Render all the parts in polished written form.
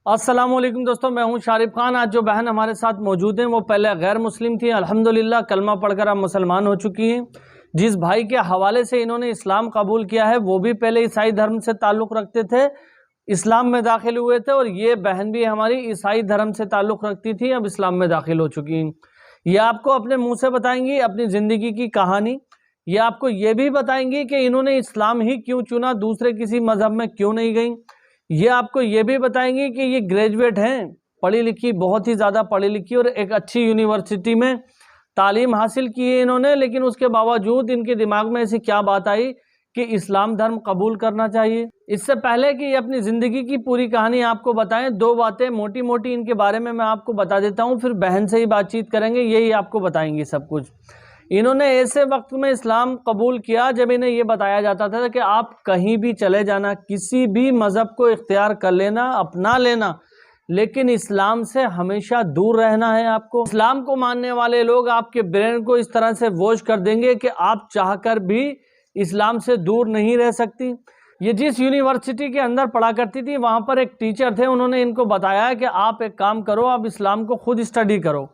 السلام علیکم دوستوں، میں ہوں شارف خان۔ آج جو بہن ہمارے ساتھ موجود ہیں وہ پہلے غیر مسلم تھی، الحمدللہ کلمہ پڑھ کر اب مسلمان ہو چکی ہیں۔ جس بھائی کے حوالے سے انہوں نے اسلام قبول کیا ہے وہ بھی پہلے عیسائی دھرم سے تعلق رکھتے تھے، اسلام میں داخل ہوئے تھے، اور یہ بہن بھی ہماری عیسائی دھرم سے تعلق رکھتی تھی، اب اسلام میں داخل ہو چکی ہیں۔ یہ آپ کو اپنے منہ سے بتائیں گی اپنی زندگی کی کہانی۔ یہ آپ کو یہ بھی بتائیں گی کہ انہوں نے اسلام ہی کیوں چنا، دوسرے کسی مذہب میں کیوں نہیں گئیں۔ یہ آپ کو یہ بھی بتائیں گے کہ یہ گریجویٹ ہیں، پڑھی لکھی، بہت ہی زیادہ پڑھی لکھی، اور ایک اچھی یونیورسٹی میں تعلیم حاصل کی ہے انہوں نے، لیکن اس کے باوجود ان کے دماغ میں ایسی کیا بات آئی کہ اسلام دھرم قبول کرنا چاہیے۔ اس سے پہلے کہ یہ اپنی زندگی کی پوری کہانی آپ کو بتائیں، دو باتیں موٹی موٹی ان کے بارے میں آپ کو بتا دیتا ہوں، پھر بہن سے ہی بات چیت کریں گے، یہی آپ کو بتائیں گے سب کچھ۔ انہوں نے ایسے وقت میں اسلام قبول کیا جب انہیں یہ بتایا جاتا تھا کہ آپ کہیں بھی چلے جانا، کسی بھی مذہب کو اختیار کر لینا، اپنا لینا، لیکن اسلام سے ہمیشہ دور رہنا ہے آپ کو۔ اسلام کو ماننے والے لوگ آپ کے برین کو اس طرح سے واش کر دیں گے کہ آپ چاہ کر بھی اسلام سے دور نہیں رہ سکتی۔ یہ جس یونیورسٹی کے اندر پڑھا کرتی تھی وہاں پر ایک ٹیچر تھے، انہوں نے ان کو بتایا کہ آپ ایک کام کرو، آپ اسلام کو خود اسٹڈی کرو،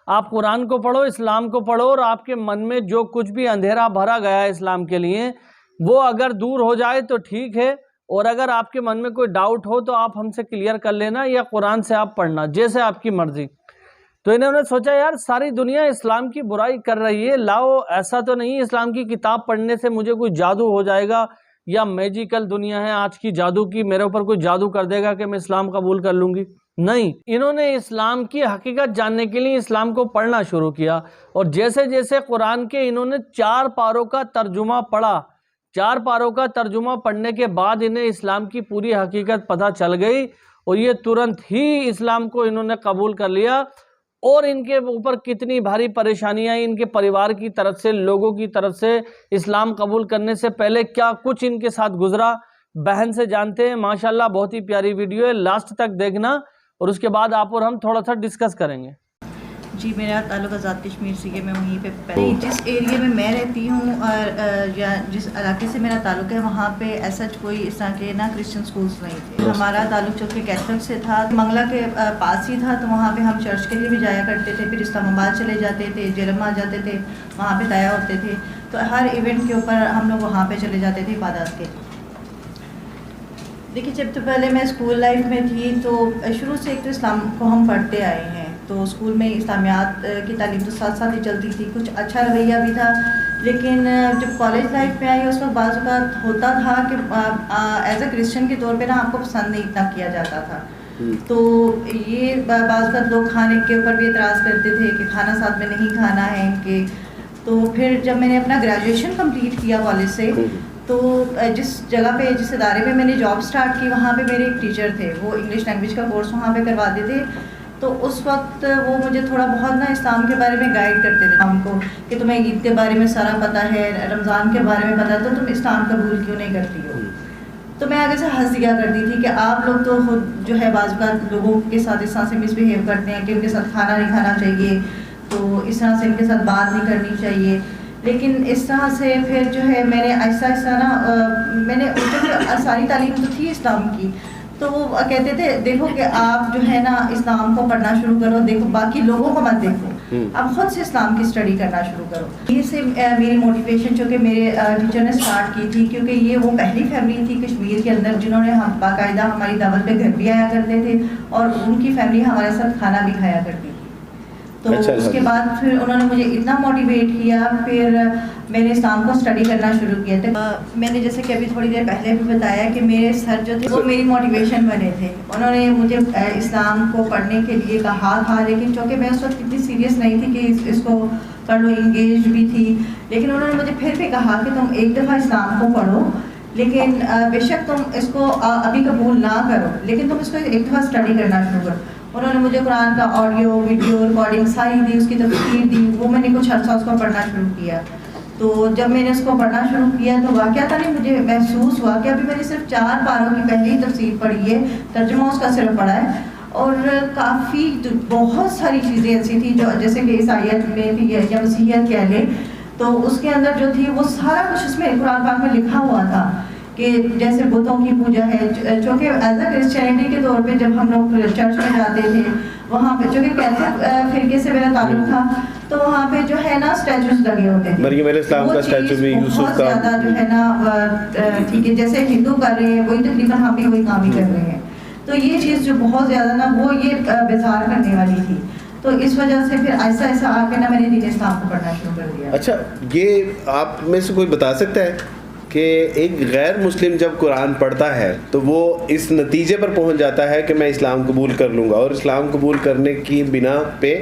آپ قرآن کو پڑھو، اسلام کو پڑھو، اور آپ کے من میں جو کچھ بھی اندھیرا بھرا گیا ہے اسلام کے لیے وہ اگر دور ہو جائے تو ٹھیک ہے، اور اگر آپ کے من میں کوئی ڈاؤٹ ہو تو آپ ہم سے کلیئر کر لینا، یا قرآن سے آپ پڑھنا، جیسے آپ کی مرضی۔ تو انہوں نے سوچا یار ساری دنیا اسلام کی برائی کر رہی ہے، لاؤ ایسا تو نہیں اسلام کی کتاب پڑھنے سے مجھے کوئی جادو ہو جائے گا، یا میجیکل دنیا ہے آج کی جادو کی، میرے اوپر کوئی جادو کر دے گا کہ میں اسلام قبول کر لوں گی۔ نہیں، انہوں نے اسلام کی حقیقت جاننے کے لیے اسلام کو پڑھنا شروع کیا، اور جیسے جیسے قرآن کے انہوں نے 4 پاروں کا ترجمہ پڑھا، 4 پاروں کا ترجمہ پڑھنے کے بعد انہیں اسلام کی پوری حقیقت پتہ چل گئی، اور یہ ترنت ہی اسلام کو انہوں نے قبول کر لیا۔ اور ان کے اوپر کتنی بھاری پریشانیاں ان کے پریوار کی طرف سے، لوگوں کی طرف سے، اسلام قبول کرنے سے پہلے کیا کچھ ان کے ساتھ گزرا، بہن سے جانتے ہیں۔ ماشاءاللہ بہت ہی پیاری ویڈیو ہے، لاسٹ تک دیکھنا، اور اس کے بعد آپ اور ہم تھوڑا سا ڈسکس کریں گے۔ جی، میرا تعلق آزاد کشمیر سے ہے، میں وہیں پہ جس ایریا میں رہتی ہوں اور یا جس علاقے سے میرا تعلق ہے وہاں پہ ایسا کوئی اس طرح کے نہ کرسچن سکولز نہیں تھے۔ ہمارا تعلق چونکہ کیتھولک سے تھا، منگلا کے پاس ہی تھا، تو وہاں پہ ہم چرچ کے لیے بھی جایا کرتے تھے، پھر اسلام آباد چلے جاتے تھے، جیلم آ جاتے تھے، وہاں پہ دایا ہوتے تھے، تو ہر ایونٹ کے اوپر ہم لوگ وہاں پہ چلے جاتے تھے عبادات کے۔ دیکھیے، جب تو پہلے میں اسکول لائف میں تھی تو شروع سے ایک تو اسلام کو ہم پڑھتے آئے ہیں، تو اسکول میں اسلامیات کی تعلیم تو ساتھ ساتھ ہی چلتی تھی، کچھ اچھا رویہ بھی تھا، لیکن جب کالج لائف میں آئی اس وقت بعض اوقات ہوتا تھا کہ ایز اے کرسچن کے طور پہ نا آپ کو پسند نہیں اتنا کیا جاتا تھا، تو یہ بعض اوقات لوگ کھانے کے اوپر بھی اعتراض کرتے تھے کہ کھانا ساتھ میں نہیں کھانا ہے ان کے۔ تو پھر جب میں نے اپنا گریجویشن کمپلیٹ کیا کالج سے، تو جس جگہ پہ، جس ادارے میں نے جاب سٹارٹ کی، وہاں پہ میرے ایک ٹیچر تھے، وہ انگلش لینگویج کا کورس وہاں پہ کرواتے تھے، تو اس وقت وہ مجھے تھوڑا بہت نا اسلام کے بارے میں گائیڈ کرتے تھے ہم کو، کہ تمہیں عید کے بارے میں سارا پتہ ہے، رمضان کے بارے میں پتہ ہے، تو تم اسلام قبول کیوں نہیں کرتی ہو؟ تو میں آگے سے ہنس دیا کرتی تھی کہ آپ لوگ تو خود جو ہے بعض اوقات لوگوں کے ساتھ اس طرح سے مس بہیو کرتے ہیں کہ ان کے ساتھ کھانا نہیں کھانا چاہیے، تو اس طرح سے ان کے ساتھ بات نہیں کرنی چاہیے، لیکن اس طرح سے پھر جو ہے میں نے آہستہ آہستہ نا میں نے ساری تعلیم تو تھی اسلام کی، تو وہ کہتے تھے دیکھو کہ آپ جو ہے نا اسلام کو پڑھنا شروع کرو، دیکھو باقی لوگوں کو مت دیکھو، اب خود سے اسلام کی اسٹڈی کرنا شروع کرو۔ یہ سے میری موٹیویشن جو کہ میرے ٹیچر نے سٹارٹ کی تھی، کیونکہ یہ وہ پہلی فیملی تھی کشمیر کے اندر جنہوں نے ہم باقاعدہ ہماری دعوت پہ گھر بھی آیا کرتے تھے، اور ان کی فیملی ہمارے ساتھ کھانا بھی کھایا کرتی تھی۔ تو اس کے بعد پھر انہوں نے مجھے اتنا موٹیویٹ کیا، پھر میں نے اسلام کو اسٹڈی کرنا شروع کیا تھا۔ میں نے جیسے کہ ابھی تھوڑی دیر پہلے بھی بتایا کہ میرے سر جو تھے وہ میری موٹیویشن بنے تھے، انہوں نے مجھے اسلام کو پڑھنے کے لیے کہا تھا، لیکن چونکہ میں اس وقت اتنی سیریس نہیں تھی کہ اس کو پڑھ لو، انگیج بھی تھی، لیکن انہوں نے مجھے پھر بھی کہا کہ تم ایک دفعہ اسلام کو پڑھو، لیکن بے شک تم اس کو ابھی قبول نہ کرو، لیکن تم اس کو ایک دفعہ اسٹڈی کرنا شروع کرو۔ انہوں نے مجھے قرآن کا آڈیو ویڈیو ریکارڈنگ ساری دی، اس کی تفسیر دی، وہ میں نے کچھ عرصہ اس کو پڑھنا شروع کیا۔ تو جب میں نے اس کو پڑھنا شروع کیا تو واقعہ نہیں مجھے محسوس ہوا کہ ابھی میں نے صرف 4 پاروں کی پہلی تفسیر پڑھی ہے، ترجمہ اس کا صرف پڑھا ہے، اور کافی بہت ساری چیزیں ایسی تھی جو جیسے کہ عیسائیت میں تھی یا مسیحیت کہہ لیں، تو اس کے اندر جو تھی وہ سارا کچھ اس میں قرآن پاک میں لکھا ہوا تھا، کہ جیسے بتوں کی پوجا ہے، چونکہ ایز اے کرسچینٹی کے طور پہ جب ہم لوگ چرچ میں جاتے تھے وہاں پہ، چونکہ کیتھولک فرقے سے میرا تعلق تھا، تو وہاں پہ جو ہے نا اسٹیچوز لگے ہوتے تھے، مریم علیہ السلام کا اسٹیچو بھی، یوسف بہت کا، زیادہ جو ہے نا ٹھیک ہے، جیسے ہندو کر رہے ہیں وہی تقریباً ہم بھی وہی کام ہی کر رہے ہیں. تو یہ چیز جو بہت زیادہ نا وہ یہ بیزار کرنے والی تھی، تو اس وجہ سے پھر ایسا ایسا آ کے نا میں نے دین اسلام کو پڑھنا شروع کر دیا. اچھا، یہ آپ میں سے کوئی بتا سکتا ہے کہ ایک غیر مسلم جب قرآن پڑھتا ہے تو وہ اس نتیجے پر پہنچ جاتا ہے کہ میں اسلام قبول کر لوں گا، اور اسلام قبول کرنے کی بنا پہ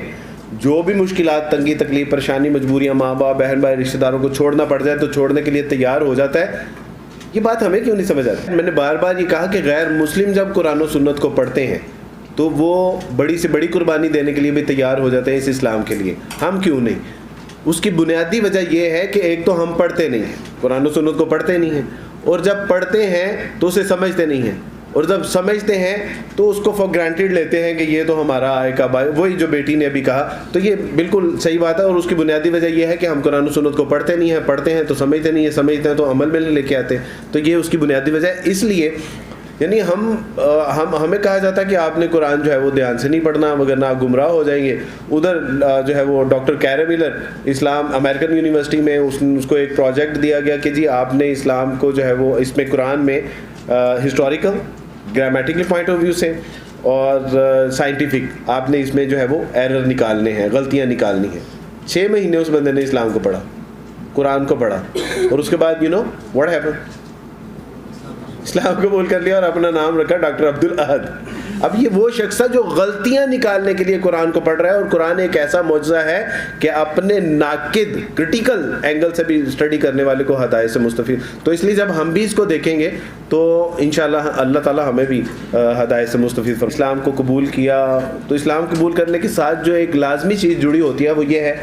جو بھی مشکلات، تنگی تکلیف، پریشانی، مجبوریاں، ماں باپ، بہن بھائی، رشتہ داروں کو چھوڑنا پڑ جائے تو چھوڑنے کے لیے تیار ہو جاتا ہے. یہ بات ہمیں کیوں نہیں سمجھ آتی؟ میں نے بار بار یہ کہا کہ غیر مسلم جب قرآن و سنت کو پڑھتے ہیں تو وہ بڑی سے بڑی قربانی دینے کے لیے بھی تیار ہو جاتے ہیں اس اسلام کے لیے. ہم کیوں نہیں؟ اس کی بنیادی وجہ یہ ہے کہ ایک تو ہم پڑھتے نہیں ہیں، قرآن و سنت کو پڑھتے نہیں ہیں، اور جب پڑھتے ہیں تو اسے سمجھتے نہیں ہیں، اور جب سمجھتے ہیں تو اس کو فار گرانٹیڈ لیتے ہیں کہ یہ تو ہمارا ایک آبائی، وہی جو بیٹی نے ابھی کہا. تو یہ بالکل صحیح بات ہے، اور اس کی بنیادی وجہ یہ ہے کہ ہم قرآن و سنت کو پڑھتے نہیں ہیں، پڑھتے ہیں تو سمجھتے نہیں ہیں، سمجھتے ہیں تو عمل میں نہیں لے کے آتے. تو یہ اس کی بنیادی وجہ ہے. اس لیے یعنی ہمیں کہا جاتا ہے کہ آپ نے قرآن جو ہے وہ دھیان سے نہیں پڑھنا وگرنہ آپ گمراہ ہو جائیں گے. ادھر جو ہے وہ ڈاکٹر کیرے ویلر اسلام امریکن یونیورسٹی میں اس کو ایک پروجیکٹ دیا گیا کہ جی آپ نے اسلام کو جو ہے وہ اس میں قرآن میں historical, grammatical point of view سے اور سائنٹیفک آپ نے اس میں جو ہے وہ ایرر نکالنے ہیں، غلطیاں نکالنی ہیں. 6 مہینے اس بندے نے اسلام کو پڑھا، قرآن کو پڑھا، اور اس کے بعد یو نو واٹ ہیپن، اسلام قبول کر لیا اور اپنا نام رکھا ڈاکٹر عبدالاحد. اب یہ وہ شخص ہے جو غلطیاں نکالنے کے لیے قرآن کو پڑھ رہا ہے، اور قرآن ایک ایسا معجزہ ہے کہ اپنے ناقد کرٹیکل اینگل سے بھی اسٹڈی کرنے والے کو ہدایت سے مستفید. تو اس لیے جب ہم بھی اس کو دیکھیں گے تو انشاءاللہ اللہ تعالیٰ ہمیں بھی ہدایت سے مستفید فرمائے. اسلام کو قبول کیا تو اسلام قبول کرنے کے ساتھ جو ایک لازمی چیز جڑی ہوتی ہے وہ یہ ہے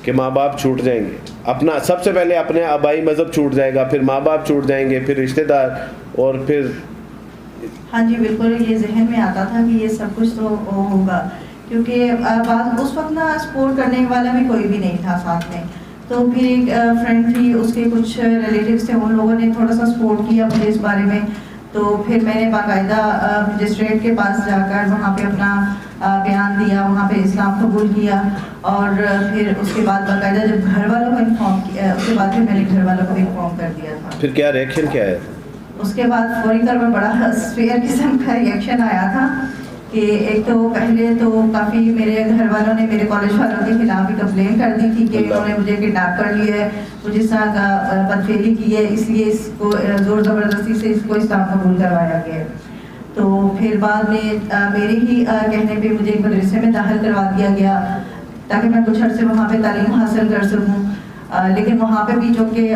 کہ ماں باپ چھوٹ جائیں گے. اپنا سب سے پہلے اپنے آبائی مذہب چھوٹ جائے گا، پھر ماں باپ چھوٹ جائیں گے، پھر رشتہ دار، اور پھر ہاں جی بالکل یہ ذہن میں آتا تھا کہ یہ سب کچھ تو ہوگا، کیونکہ بعض اس وقت نا سپورٹ کرنے والا بھی کوئی بھی نہیں تھا ساتھ میں. تو پھر ایک فرینڈ تھی، اس کے کچھ ریلیٹیوز تھے، ان لوگوں نے تھوڑا سا سپورٹ کیا مجھے اس بارے میں. تو پھر میں نے باقاعدہ مجسٹریٹ کے پاس جا کر وہاں پہ اپنا بیان دیا، وہاں پہ اسلام قبول کیا، اور پھر اس کے بعد باقاعدہ جب گھر والوں کو انفارم کیا، اس کے بعد پھر میں نے گھر والوں کو بھی انفارم کر دیا تھا. پھر کیا ریئیکشن کیا ہے؟ اس کے بعد فوری طور پر بڑا سویئر قسم کا ریئیکشن آیا تھا کہ ایک تو پہلے تو کافی میرے گھر والوں نے میرے کالج والوں کے خلاف بھی کمپلین کر دی تھی کہ انہوں نے مجھے کڈنیپ کر لیا ہے، مجھے اس طرح کا بدفعلی کی ہے، اس لیے اس کو زور زبردستی سے اس کو اسلام قبول کروایا گیا. تو پھر بعد میں میرے ہی کہنے پہ مجھے ایک مدرسے میں داخل کروا دیا گیا تاکہ میں کچھ عرصے وہاں پہ تعلیم حاصل کر سکوں. لیکن وہاں پہ بھی چونکہ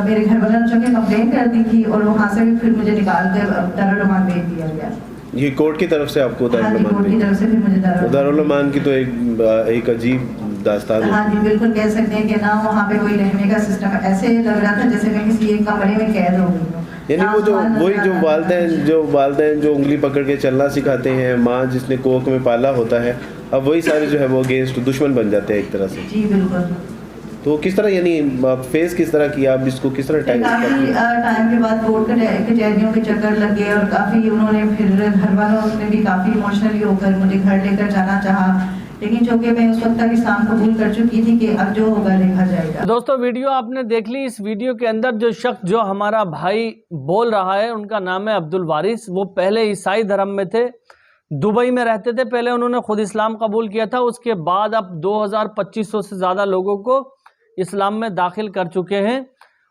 میرے گھر والوں نے چونکہ کمپلین کر دی تھی، اور وہاں سے بھی پھر مجھے نکال کر دارالعلوم بھیج دیا گیا. یہ کورٹ کی طرف سے آپ کو کورٹ کی طرف سے پھر مجھے دارالعلوم کی تو ایک عجیب داستان. ہاں جی بالکل کہہ سکتے ہیں کہ نا وہاں پہ کوئی رہنے کا سسٹم ایسے لگ رہا تھا جیسے میں کسی ایک کمرے میں قید ہو گئی ہوں. یعنی وہ وہی جو والدین جو انگلی پکڑ کے چلنا سکھاتے ہیں، ماں جس نے کوکھ میں پالا ہوتا ہے، اب وہی سارے جو ہے وہ اگینسٹ دشمن بن جاتے ہیں ایک طرح سے. جی بالکل. تو کس طرح یعنی فیس کس طرح کیا، اب اس کو کس طرح کافی ٹائم کے بعد کورٹ کچہریوں کے چکر لگے، اور کافی انہوں نے پھر گھر والوں نے بھی کافی ایموشنلی ہو کر مجھے گھر لے کر جانا چاہا، لیکن چونکہ میں اس وقت تک اسلام قبول کر چکی تھی کہ اب جو ہوگا دیکھا جائے گا. دوستو ویڈیو آپ نے دیکھ لی. اس ویڈیو کے اندر جو شخص جو ہمارا بھائی بول رہا ہے ان کا نام ہے عبدالوارث. وہ پہلے عیسائی دھرم میں تھے، دبئی میں رہتے تھے. پہلے انہوں نے خود اسلام قبول کیا تھا، اس کے بعد اب 2500 سے زیادہ لوگوں کو اسلام میں داخل کر چکے ہیں.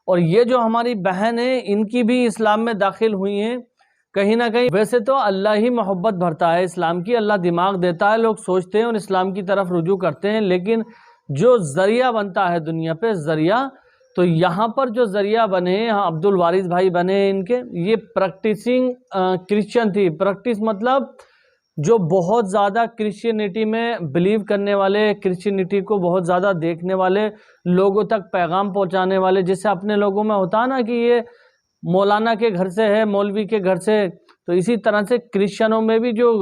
اور یہ جو ہماری بہن ہے ان کی بھی اسلام میں داخل ہوئی ہیں. کہیں نہ کہیں ویسے تو اللہ ہی محبت بھرتا ہے اسلام کی، اللہ دماغ دیتا ہے، لوگ سوچتے ہیں اور اسلام کی طرف رجوع کرتے ہیں. لیکن جو ذریعہ بنتا ہے دنیا پہ ذریعہ، تو یہاں پر جو ذریعہ بنے عبدالوارث بھائی بنے، ان کے یہ پریکٹیسنگ کرسچن تھی. پریکٹس مطلب جو بہت زیادہ کرسچینٹی میں بلیو کرنے والے، کرسچینٹی کو بہت زیادہ دیکھنے والے، لوگوں تک پیغام پہنچانے والے. جیسے اپنے لوگوں میں ہوتا ہے نا کہ یہ مولانا کے گھر سے ہے، مولوی کے گھر سے، تو اسی طرح سے کرسچنوں میں بھی جو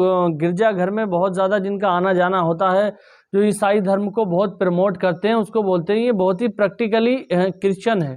گرجا گھر میں بہت زیادہ جن کا آنا جانا ہوتا ہے، جو عیسائی دھرم کو بہت پروموٹ کرتے ہیں، اس کو بولتے ہیں یہ بہت ہی پریکٹیکلی کرسچن ہے.